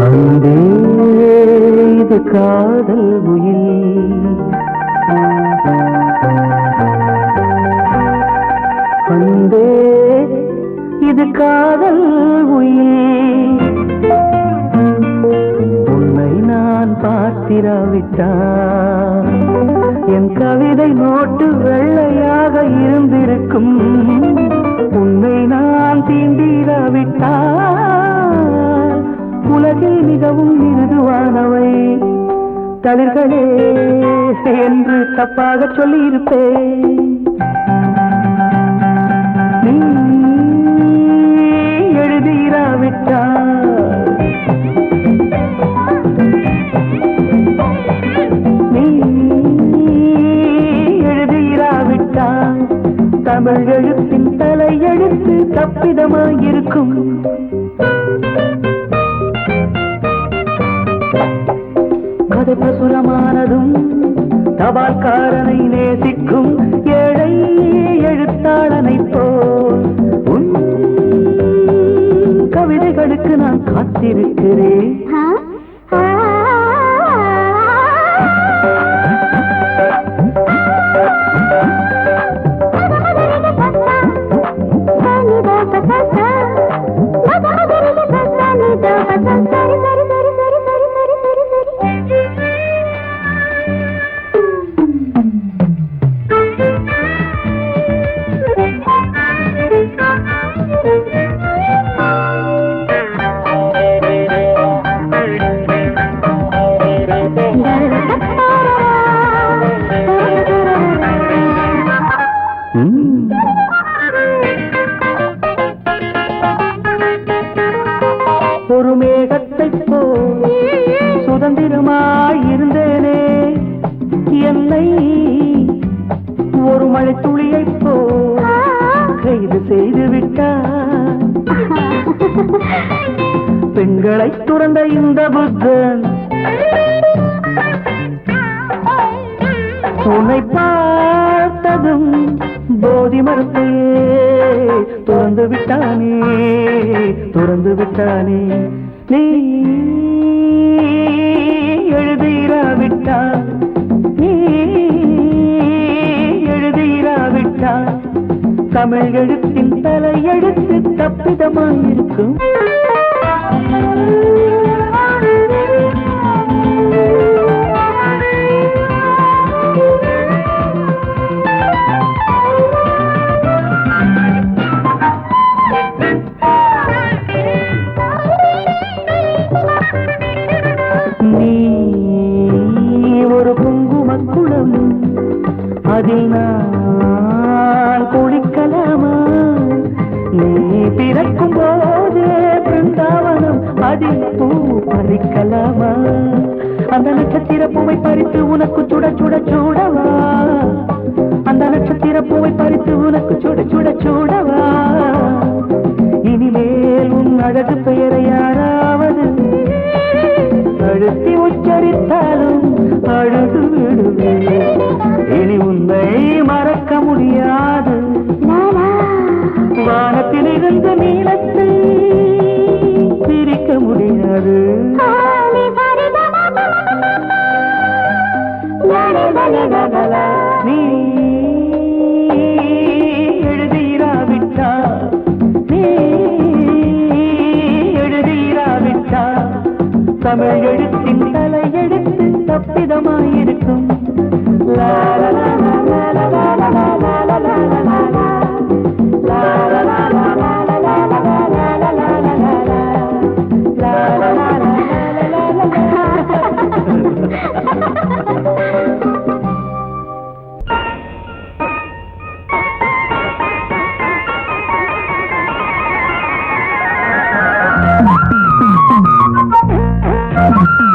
அன்பே இது காதல் உயில், அன்பே இது காதல் உயில். உன்னை நான் பார்த்திராவிட்டால் என் கவிதை நோட்டு வெள்ளையாக இருந்திருக்கும். உன்னை நான் தீண்டிராவிட்டால் உலகில் மிகவும் மிருதுவானவை தளிர்களே என்று தப்பாக சொல்லியிருப்பேன். நீ எழுதிராவிட்டால் தமிழ் எழுத்தின் தலையெழுத்து தப்பிதமாயிருக்கும். கதை பிரசுரமானதும் தபால்காரனை நேசிக்கும் ஏழை எழுத்தாளனை போல் உன் கவிதைகளுக்கு நான் காத்திருக்கிறேன். ஒரு மேகத்தை போல் சுதந்திரமாயிருந்தேனே, என்னை ஒரு மழை துளியை போல் கைது செய்து விட்டார். பெண்களை துறந்த இந்த புத்தன் உன்னை பார்த்ததும் போதி மரத்தையே துறந்து விட்டானே, துறந்து விட்டானே. நீ எழுதிராவிட்டால், நீ எழுதிராவிட்டால் தமிழ் எழுத்தின் தலையெழுத்து தப்பிதமாயிருக்கும். ஒரு குங்குமக்குளம் அதில் நான் குளிக்கலாமா? நீ பிறக்கும் போதே பிருந்தாவனம் அதில் பூ பறிக்கலாமா? அந்த நட்சத்திர பூவை பறித்து உனக்கு சுட சுட சூடவா? அந்த நட்சத்திர பூவை பறித்து உனக்கு சுட சுட சூடவா? இனிமேல் உன் அழகு பெயரை யாராவது அழுத்தி உச்சரித்தாலும் அழுது விடுவேன். இனி உன்னை மறக்க முடியாது. வானத்தில் இருந்த நீளத்தை பிரிக்க முடியாது. நீ எழுதிராவிட்டால், நீ எழுதிராவிட்டால் தமிழ் எழுத்தின் தலையெழுத்து தப்பிதமாயிருக்கும். Thank you.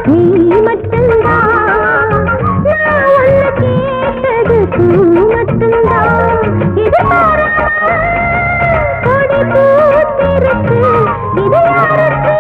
நீ மட்டும்தான் நான் ஒன்னு கேட்டது பூ மட்டும்தான் இது கொடி பூத்திருக்கு இது யாருக்கு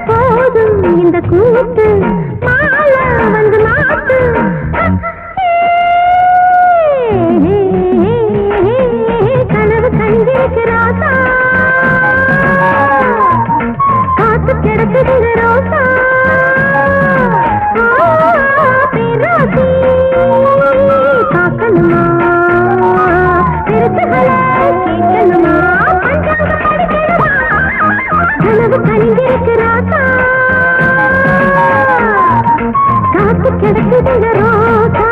போதும் இந்த கூட்டு மாலை வந்து மாட்டு கனவு கண்டிருக்கிறாசா காத்து கிடக்குதுங்க ரோசா பேராசி காக்கணுமா பெருசுகளை கேட்கணுமா பஞ்சாங்க படிக்கணுமா கனவு கண்டிருக்கிறாசா காத்து கிடக்குதுங்க ரோசா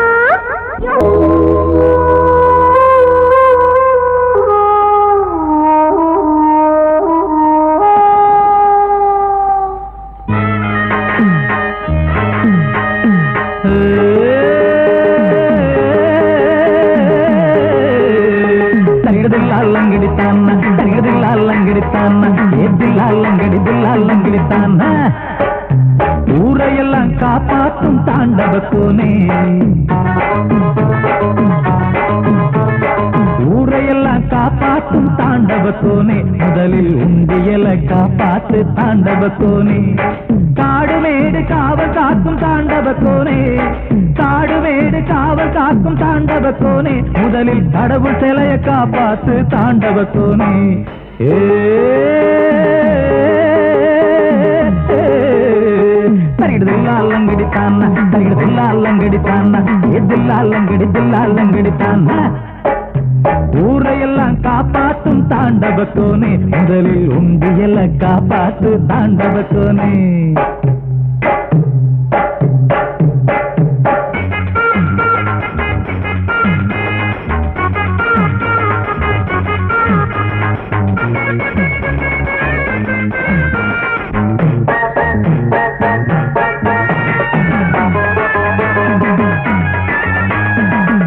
ஊரையெல்லாம் காப்பாற்றும் தாண்டவ கோனே ஊரையெல்லாம் காப்பாற்றும் தாண்டவ கோனே முதலில் உண்டியலை காப்பாத்து தாண்டவ கோனே காடு மேடு காவல் காக்கும் தாண்டவ கோனே காடு மேடு காவல் காக்கும் தாண்டவ கோனே முதலில் கடவுள் சிலைய காப்பாத்து தாண்டவ கோனே தரிகிடுதில்லாலங்கடித்தான்னா தரிகிடுதில்லாலங்கடித்தான்னா எதில்லாலங்கடிதில்லாலங்கடித்தான்னா ஊரையெல்லாம் காப்பாற்றும் தாண்டவ கோனே முதலில் உண்டியல காப்பாத்து தாண்டவ கோனே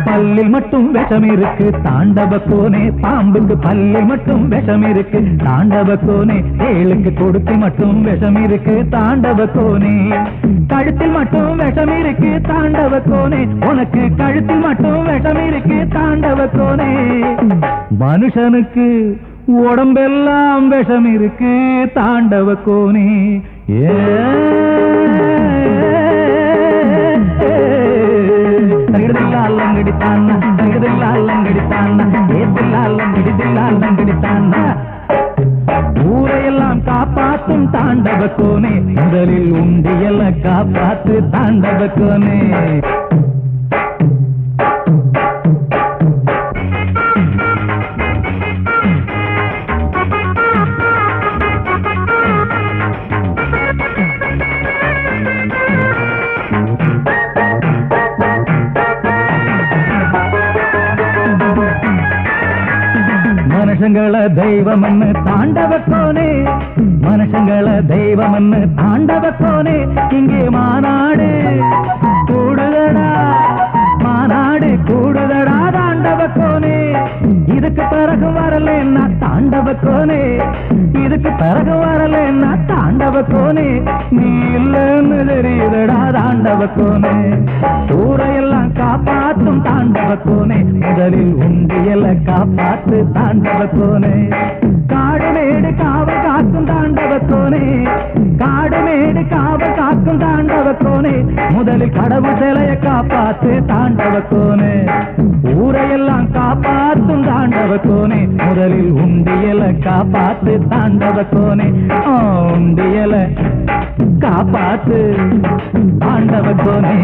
பல்லில் மட்டும் விஷம் இருக்கு தாண்டவ கோனே பாம்புக்கு பல்லில் மட்டும் விஷம் இருக்கு தாண்டவ கோனே தேளுக்கு கொடுத்து மட்டும் விஷம் இருக்கு தாண்டவ கோனே கழுத்தில் மட்டும் விஷம் இருக்கு தாண்டவ கோனே உனக்கு கழுத்தில் மட்டும் விஷம் இருக்கு தாண்டவ கோனே மனுஷனுக்கு உடம்பெல்லாம் விஷம் இருக்கு தாண்டவ கோனே தரிகிடுதில்லாலங்கடித்தான்னா தரிகிடுதில்லாலங்கடித்தான்னா ஏதில்லாலங்கடிதில்லாலங்கடித்தான்னா ஊரையெல்லாம் காப்பாற்றும் தாண்டவ கோனே முதலில் உண்டியல காப்பாத்து தாண்டவ கோனே மனுஷங்கள தெய்வமன்னு தாண்டவ கோனே மனுஷங்கள தெய்வமன்னு தாண்டவ கோனே இங்கே மாநாடு கூடுதடா மாநாடு கூடுதடா தாண்டவ கோனே இதுக்கு பிறகு வரலன்னா தாண்டவ கோனே இதுக்கு பிறகு வரலன்னா தாண்டவ கோனே நீ இல்லன்னு தெரியுதடா தாண்டவ கோனே ஊரையெல்லாம் காப்பாற்றும் தாண்டவ கோனே முதலில் உண்டியல காப்பாத்து தாண்டவ கோனே காடு மேடு காவல் காக்கும் தாண்டவ கோனே காடு மேடு காவல் காக்கும் தாண்டவ கோனே முதலில் கடவுள் சிலைய காப்பாத்து தாண்டவ கோனே ஊரையெல்லாம் காப்பாற்றும் தாண்டவ கோனே முதலில் உண்டியல காப்பாத்து தாண்டவ கோனே உண்டியல காப்பாத்து தாண்டவ கோனே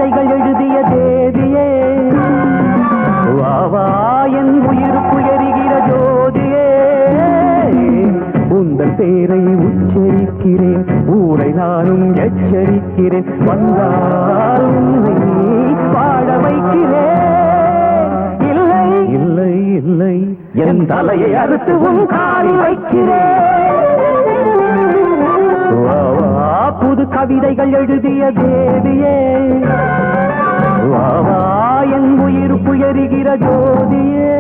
கவிதைகள் எழுதிய தேவியே வாவா என் உயிருக்கு எரிகிற ஜோதியே உந்தன் பேரை உச்சரிக்கிறேன் ஊரை நானும் எச்சரிக்கிறேன் வந்தால் உன்னை பாட வைக்கிறேன் இல்லை இல்லை இல்லை என் தலையை அறுத்து உன் காலில் வைக்கிறேன் புது கவிதைகள் எழுதிய தேவியே வாவா என் உயிருக்கு எரிகிற ஜோதியே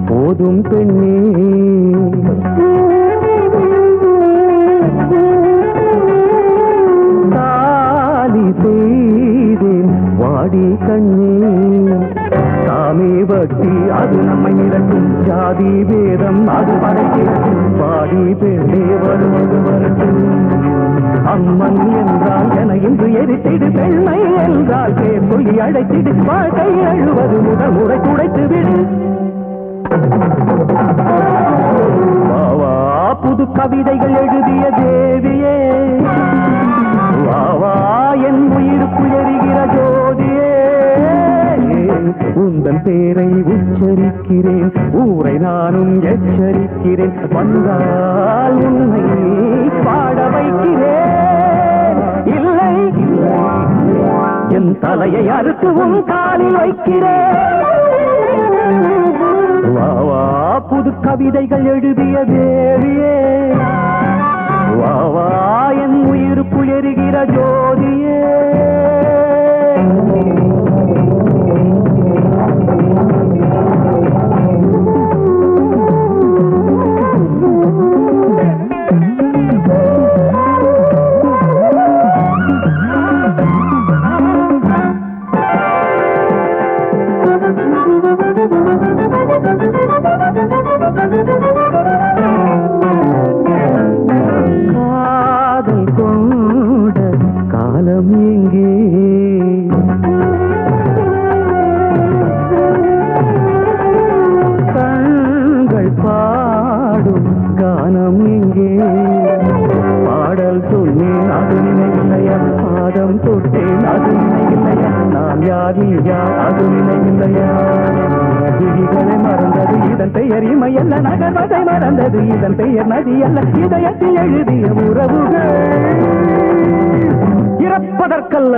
போதும் பெண்ணே தாலி செய்தேன் வாடி கண்ணே சாமி பக்தி அது நம்மை நிரட்டும் ஜாதி வேதம் அது படைக்கும் பாடி பெண்ணே வருவது வரட்டும் அம்மன் என்றால் என இன்று எரித்திடு பெண்மை என்றால் பேர் சொல்லி அழைத்திடு வாழ்க்கை அழுவது முதல் முறை துடைத்து விடு வாவா புது கவிதைகள் எழுதிய தேவியே வாவா என் உயிருக்கு எரிகிற ஜோதியே உந்தன் பேரை உச்சரிக்கிறேன் ஊரை நானும் எச்சரிக்கிறேன் வந்தால் உன்னை பாட வைக்கிறேன் இல்லை என் தலையை அறுத்து உன் காலில் வைக்கிறேன் வாவா புது கவிதைகள் எழுதிய தேவியே வாவா என் உயிருக்கு எரிகிற ஜோதியே காதல் கொண்ட காலம் எங்கே கண்கள் பாடும் கானம் எங்கே பாடல் சொன்னேன் அது நினைவில்லையா பாதம் தொட்டேன் அது நினைவில்லையா நான் யாரில் யார் அது நினைவில்லையா விழிகளை மறந்தது இதன் பெயர் இமையல்ல நகர்வதை மறந்தது இதன் பெயர் நதி அல்ல இதயத்தில் எழுதிய உறவுகள் இறப்பதற்கல்ல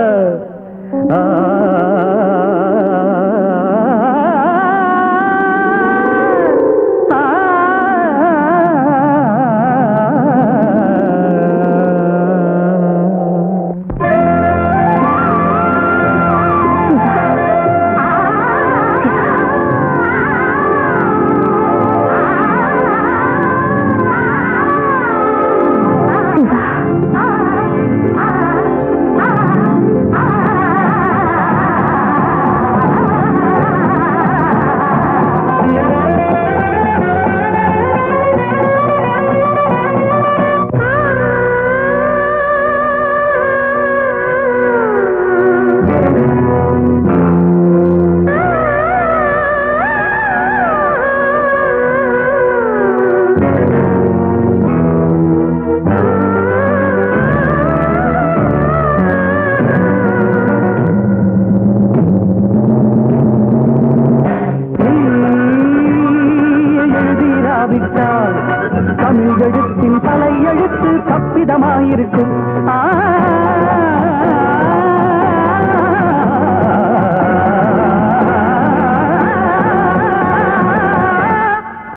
தமிழ் எழுத்தின் தலை எழுத்து கப்பிதமாயிருக்கும்